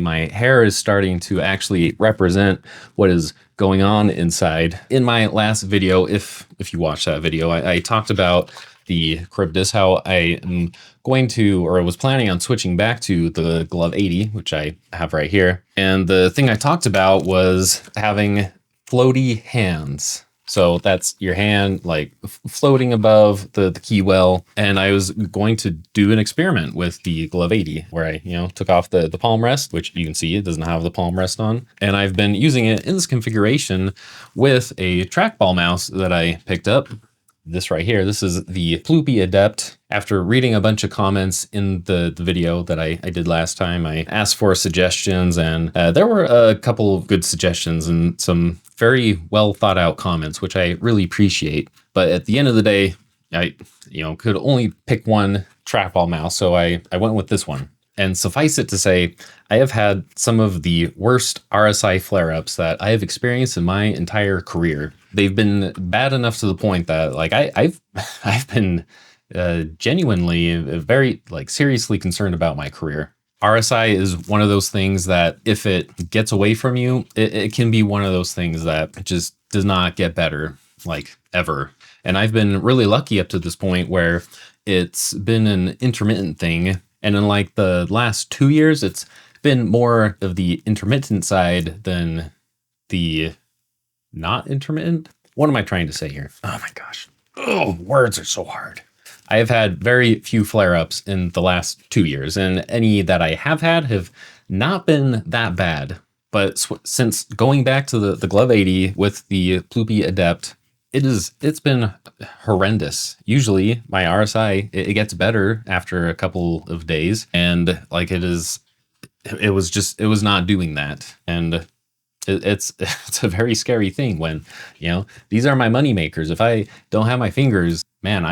My hair is starting to actually represent what is going on inside. In my last video, if you watched that video, I talked about the Charybdis, how I am going to, or I was planning on switching back to the Glove80, which I have right here. And the thing I talked about was having floaty hands. So that's your hand like floating above the key well. And I was going to do an experiment with the Glove80 where I, took off the palm rest, which you can see it doesn't have the palm rest on. And I've been using it in this configuration with a trackball mouse that I picked up. This right here, this is the Ploopy Adept. After reading a bunch of comments in the video that I did last time, I asked for suggestions, and there were a couple of good suggestions and some very well thought out comments, which I really appreciate. But at the end of the day, I could only pick one trackball mouse, so I went with this one. And suffice it to say, I have had some of the worst RSI flare-ups that I have experienced in my entire career. They've been bad enough to the point that like I've been genuinely very seriously concerned about my career. RSI is one of those things that if it gets away from you, it can be one of those things that just does not get better ever. And I've been really lucky up to this point where it's been an intermittent thing. And in the last 2 years, it's been more of the intermittent side than the not intermittent. What am I trying to say here? Oh my gosh. Oh, words are so hard. I have had very few flare-ups in the last 2 years, and any that I have had have not been that bad. But since going back to the Glove80 with the Ploopy Adept, it's been horrendous. Usually my RSI, it gets better after a couple of days, and it was not doing that. And it's a very scary thing when, these are my money makers. If I don't have my fingers, man,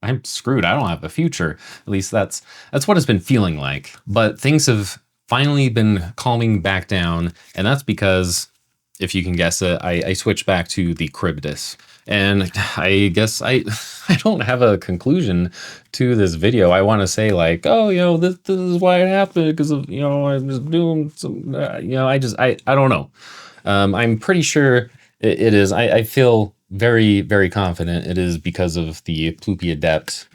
I'm screwed. I don't have a future. At least that's what it's been feeling like. But things have finally been calming back down, and that's because, if you can guess it, I switched back to the Charybdis. And I guess I don't have a conclusion to this video. I want to say this is why it happened because of, I'm just doing some, I don't know. I'm pretty sure it is. I feel very, very confident it is because of the Ploopy Adept.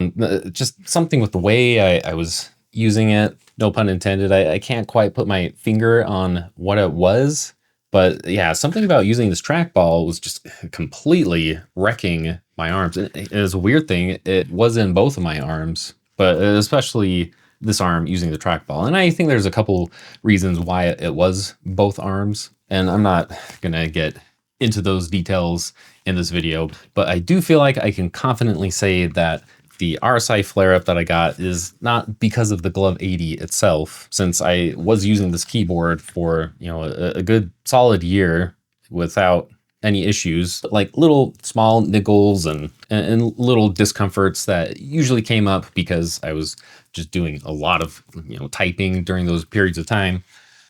Just something with the way I was using it, no pun intended. I can't quite put my finger on what it was. But yeah, something about using this trackball was just completely wrecking my arms. It was a weird thing. It was in both of my arms, but especially this arm using the trackball. And I think there's a couple reasons why it was both arms. And I'm not going to get into those details in this video, but I do feel like I can confidently say that the RSI flare-up that I got is not because of the Glove80 itself, since I was using this keyboard for, a good solid year without any issues, little small niggles and little discomforts that usually came up because I was just doing a lot of, typing during those periods of time.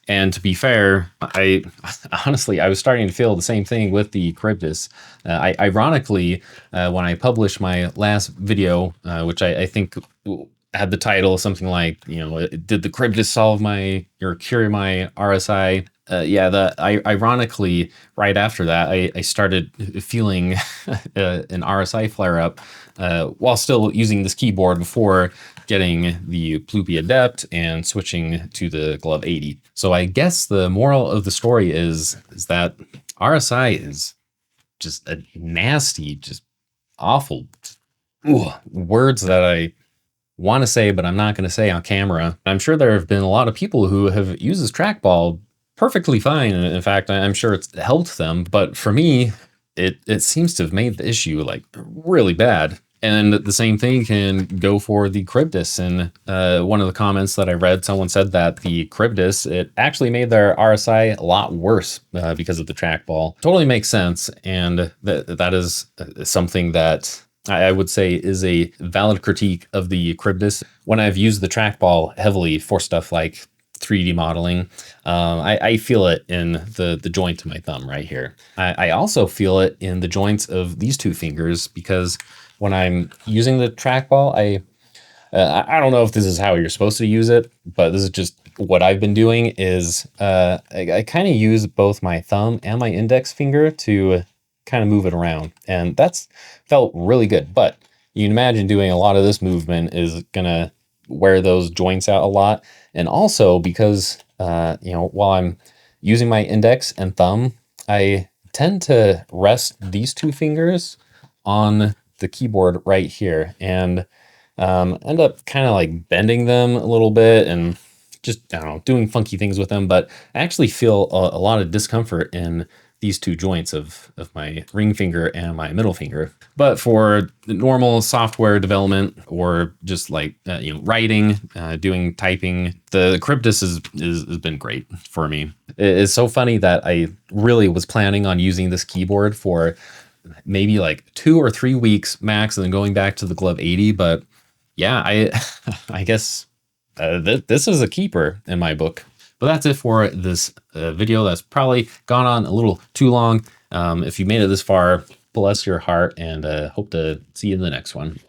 And to be fair, I honestly was starting to feel the same thing with the Charybdis. Ironically, when I published my last video, which I think had the title of something like, did the Charybdis cure my RSI? Ironically, right after that, I started feeling an RSI flare-up while still using this keyboard before getting the Ploopy Adept and switching to the Glove80. So I guess the moral of the story is that RSI is just a nasty, just awful words that I want to say, but I'm not going to say on camera. I'm sure there have been a lot of people who have used this trackball perfectly fine. And in fact, I'm sure it's helped them. But for me, it seems to have made the issue really bad. And the same thing can go for the Charybdis. And one of the comments that I read, someone said that the Charybdis, it actually made their RSI a lot worse because of the trackball. Totally makes sense. And that is something that I would say is a valid critique of the Charybdis. When I've used the trackball heavily for stuff like 3D modeling, I feel it in the joint of my thumb right here. I also feel it in the joints of these two fingers because when I'm using the trackball, I don't know if this is how you're supposed to use it, but this is just what I've been doing is I kind of use both my thumb and my index finger to kind of move it around. And that's felt really good. But you can imagine doing a lot of this movement is going to wear those joints out a lot. And also because, while I'm using my index and thumb, I tend to rest these two fingers on the keyboard right here and end up kind of like bending them a little bit and just, I don't know, doing funky things with them. But I actually feel a lot of discomfort in these two joints of my ring finger and my middle finger. But for normal software development or just like, writing, doing typing, the Charybdis has been great for me. It's so funny that I really was planning on using this keyboard for maybe like 2 or 3 weeks max and then going back to the Glove80. But yeah, I guess this is a keeper in my book. But that's it for this video. That's probably gone on a little too long. If you made it this far, bless your heart, and hope to see you in the next one.